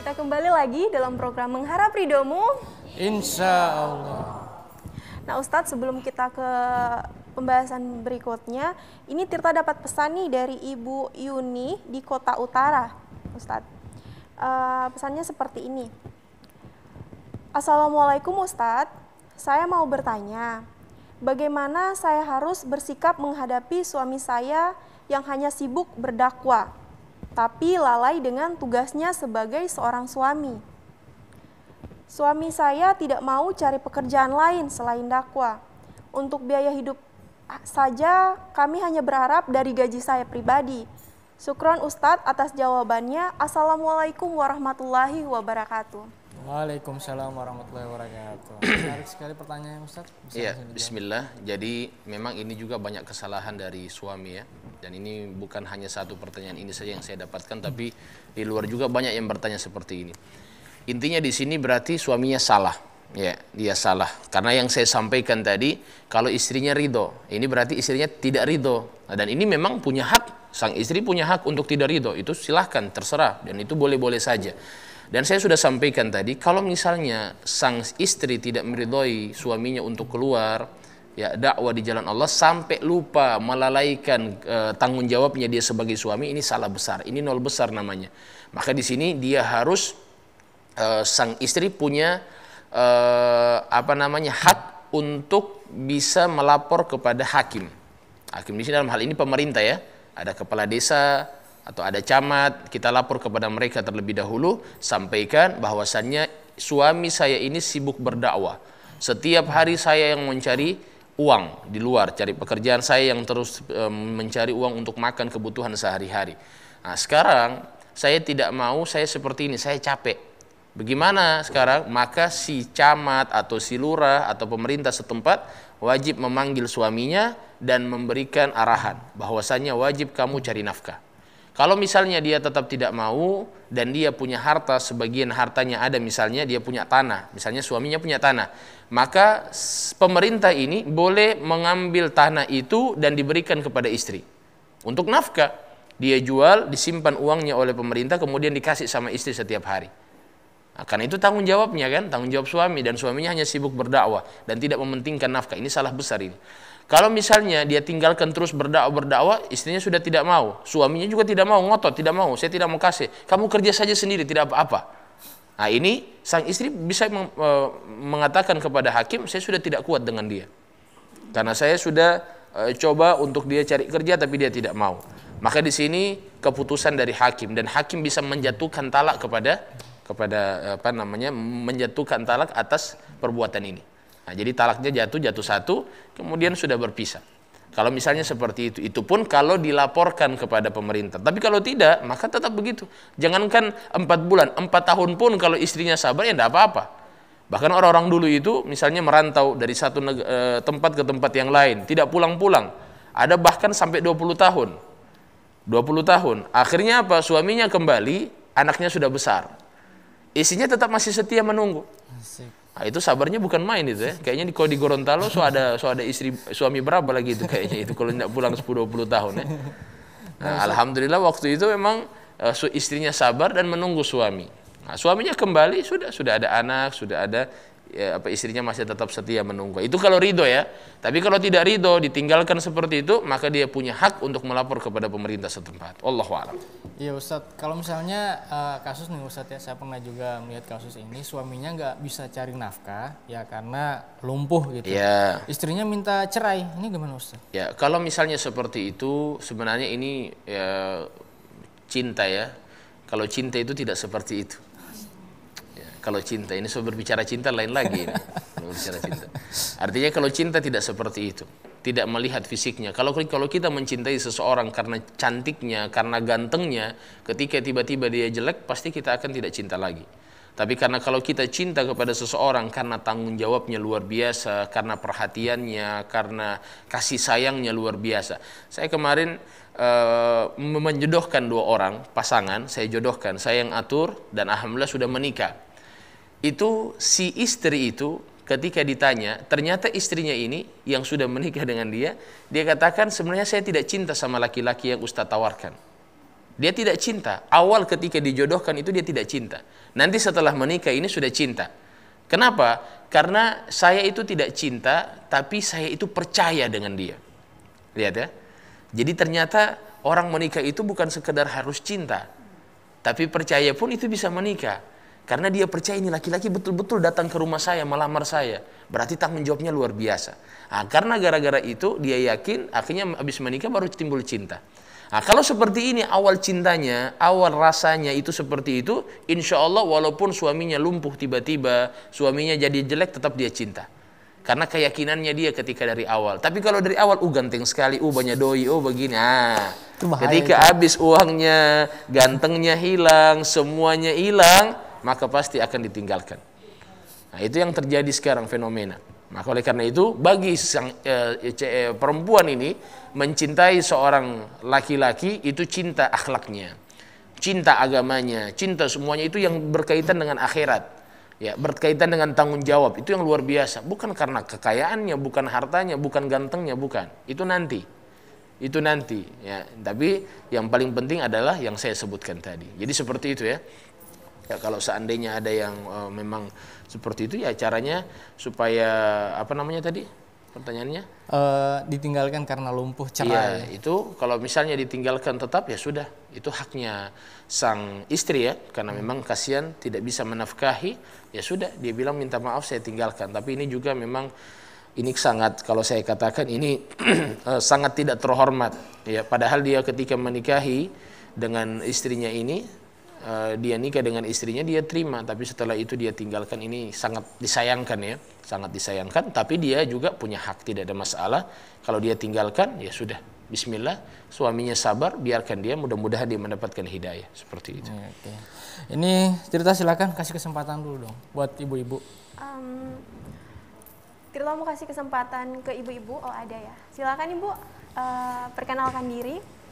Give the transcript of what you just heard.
Kita kembali lagi dalam program Mengharap Ridhomu. Insya Allah. Nah Ustadz, sebelum kita ke pembahasan berikutnya, ini Tirta dapat pesan nih dari Ibu Yuni di Kota Utara, Ustadz. Pesannya seperti ini. Assalamualaikum Ustadz, saya mau bertanya, bagaimana saya harus bersikap menghadapi suami saya yang hanya sibuk berdakwah, tapi lalai dengan tugasnya sebagai seorang suami. Suami saya tidak mau cari pekerjaan lain selain dakwah. Untuk biaya hidup saja kami hanya berharap dari gaji saya pribadi. Syukron Ustadz atas jawabannya. Assalamualaikum warahmatullahi wabarakatuh. Waalaikumsalam warahmatullahi wabarakatuh. Menarik sekali pertanyaan Ustadz. Iya, bismillah. Jadi memang ini juga banyak kesalahan dari suami ya. Dan ini bukan hanya satu pertanyaan ini saja yang saya dapatkan, tapi di luar juga banyak yang bertanya seperti ini. Intinya di sini berarti suaminya salah. Ya, dia salah. Karena yang saya sampaikan tadi, kalau istrinya ridho, ini berarti istrinya tidak ridho. Nah, dan ini memang punya hak. Sang istri punya hak untuk tidak ridho. Itu silahkan, terserah. Dan itu boleh-boleh saja. Dan saya sudah sampaikan tadi, kalau misalnya sang istri tidak meridhoi suaminya untuk keluar ya dakwah di jalan Allah sampai lupa melalaikan tanggung jawabnya dia sebagai suami, ini salah besar. Ini nol besar namanya. Maka di sini dia harus sang istri punya hak untuk bisa melapor kepada hakim. Hakim di sini dalam hal ini pemerintah ya. Ada kepala desa atau ada camat, kita lapor kepada mereka terlebih dahulu, sampaikan bahwasannya suami saya ini sibuk berdakwah. Setiap hari saya yang mencari uang di luar, cari pekerjaan, saya yang terus mencari uang untuk makan kebutuhan sehari-hari. Nah, sekarang saya tidak mau, saya seperti ini, saya capek. Bagaimana sekarang? Maka si camat atau si lurah atau pemerintah setempat wajib memanggil suaminya dan memberikan arahan bahwasannya wajib kamu cari nafkah. Kalau misalnya dia tetap tidak mau dan dia punya harta, sebagian hartanya ada, misalnya dia punya tanah, misalnya suaminya punya tanah, maka pemerintah ini boleh mengambil tanah itu dan diberikan kepada istri untuk nafkah. Dia jual, disimpan uangnya oleh pemerintah, kemudian dikasih sama istri setiap hari. Nah, karena itu tanggung jawabnya kan, tanggung jawab suami, dan suaminya hanya sibuk berdakwah dan tidak mementingkan nafkah. Ini salah besar ini. Kalau misalnya dia tinggalkan terus berdakwah, istrinya sudah tidak mau, suaminya juga tidak mau, ngotot, tidak mau, saya tidak mau kasih, kamu kerja saja sendiri, tidak apa-apa. Nah ini sang istri bisa mengatakan kepada hakim, saya sudah tidak kuat dengan dia, karena saya sudah coba untuk dia cari kerja tapi dia tidak mau. Maka di sini keputusan dari hakim, dan hakim bisa menjatuhkan talak kepada menjatuhkan talak atas perbuatan ini. Nah, jadi talaknya jatuh satu, kemudian sudah berpisah. Kalau misalnya seperti itu pun kalau dilaporkan kepada pemerintah. Tapi kalau tidak, maka tetap begitu. Jangankan 4 bulan, 4 tahun pun kalau istrinya sabar, ya tidak apa-apa. Bahkan orang-orang dulu itu misalnya merantau dari satu tempat ke tempat yang lain, tidak pulang-pulang. Ada bahkan sampai 20 tahun. 20 tahun. Akhirnya apa? Suaminya kembali, anaknya sudah besar. Istrinya tetap masih setia menunggu. Nah, itu sabarnya bukan main itu ya. Kayaknya kalau di Gorontalo so ada istri suami berapa lagi itu kayaknya itu kalau tidak pulang 10-20 tahun ya. Nah, alhamdulillah waktu itu memang istrinya sabar dan menunggu suami. Nah, suaminya kembali, sudah ada anak, sudah ada istrinya masih tetap setia menunggu. Itu kalau ridho ya. Tapi kalau tidak ridho, ditinggalkan seperti itu, maka dia punya hak untuk melapor kepada pemerintah setempat. Wallahu a'lam. Iya Ustadz, kalau misalnya kasus nih Ustadz ya, saya pernah juga melihat kasus ini, suaminya nggak bisa cari nafkah ya karena lumpuh gitu. Ya. Istrinya minta cerai, ini gimana Ustadz? Ya, kalau misalnya seperti itu, sebenarnya ini ya, cinta ya. Kalau cinta itu tidak seperti itu. Kalau cinta, ini berbicara cinta lain lagi. Berbicara cinta. Artinya kalau cinta tidak seperti itu, tidak melihat fisiknya. Kalau kita mencintai seseorang karena cantiknya, karena gantengnya, ketika tiba-tiba dia jelek, pasti kita akan tidak cinta lagi. Tapi karena kalau kita cinta kepada seseorang karena tanggung jawabnya luar biasa, karena perhatiannya, karena kasih sayangnya luar biasa. Saya kemarin menjodohkan 2 orang pasangan, saya jodohkan, saya yang atur, dan alhamdulillah sudah menikah. Itu si istri itu ketika ditanya, ternyata istrinya ini yang sudah menikah dengan dia katakan sebenarnya saya tidak cinta sama laki-laki yang Ustaz tawarkan. Dia tidak cinta. Awal ketika dijodohkan itu dia tidak cinta. Nanti setelah menikah ini sudah cinta. Kenapa? Karena saya itu tidak cinta, tapi saya itu percaya dengan dia. Lihat ya. Jadi ternyata orang menikah itu bukan sekedar harus cinta, tapi percaya pun itu bisa menikah. Karena dia percaya ini laki-laki betul-betul datang ke rumah saya, melamar saya. Berarti tanggung jawabnya luar biasa. Nah, karena gara-gara itu dia yakin, akhirnya habis menikah baru timbul cinta. Nah, kalau seperti ini awal cintanya, awal rasanya itu seperti itu, insya Allah walaupun suaminya lumpuh tiba-tiba, suaminya jadi jelek, tetap dia cinta. Karena keyakinannya dia ketika dari awal. Tapi kalau dari awal, ganteng sekali, banyak doi, begini. Ketika habis uangnya, gantengnya hilang, semuanya hilang, maka pasti akan ditinggalkan. Nah, itu yang terjadi sekarang fenomena. Maka oleh karena itu bagi perempuan ini mencintai seorang laki-laki itu cinta akhlaknya, cinta agamanya, cinta semuanya itu yang berkaitan dengan akhirat, ya berkaitan dengan tanggung jawab itu yang luar biasa. Bukan karena kekayaannya, bukan hartanya, bukan gantengnya, bukan. Itu nanti, ya. Tapi yang paling penting adalah yang saya sebutkan tadi. Jadi seperti itu ya. Ya kalau seandainya ada yang memang seperti itu ya caranya supaya apa namanya tadi pertanyaannya ditinggalkan karena lumpuh cerai. Iya, itu kalau misalnya ditinggalkan tetap ya sudah, itu haknya sang istri ya, karena memang kasihan tidak bisa menafkahi, ya sudah dia bilang minta maaf saya tinggalkan. Tapi ini juga memang ini sangat, kalau saya katakan ini sangat tidak terhormat ya, padahal dia ketika menikahi dengan istrinya ini dia nikah dengan istrinya, dia terima, tapi setelah itu dia tinggalkan. Ini sangat disayangkan ya, sangat disayangkan. Tapi dia juga punya hak, tidak ada masalah. Kalau dia tinggalkan ya sudah, bismillah, suaminya sabar, biarkan dia, mudah-mudahan dia mendapatkan hidayah seperti itu. Oke. Ini cerita silakan kasih kesempatan dulu dong buat ibu-ibu. Kita mau kasih kesempatan ke ibu-ibu, ada ya. Silakan ibu, perkenalkan diri.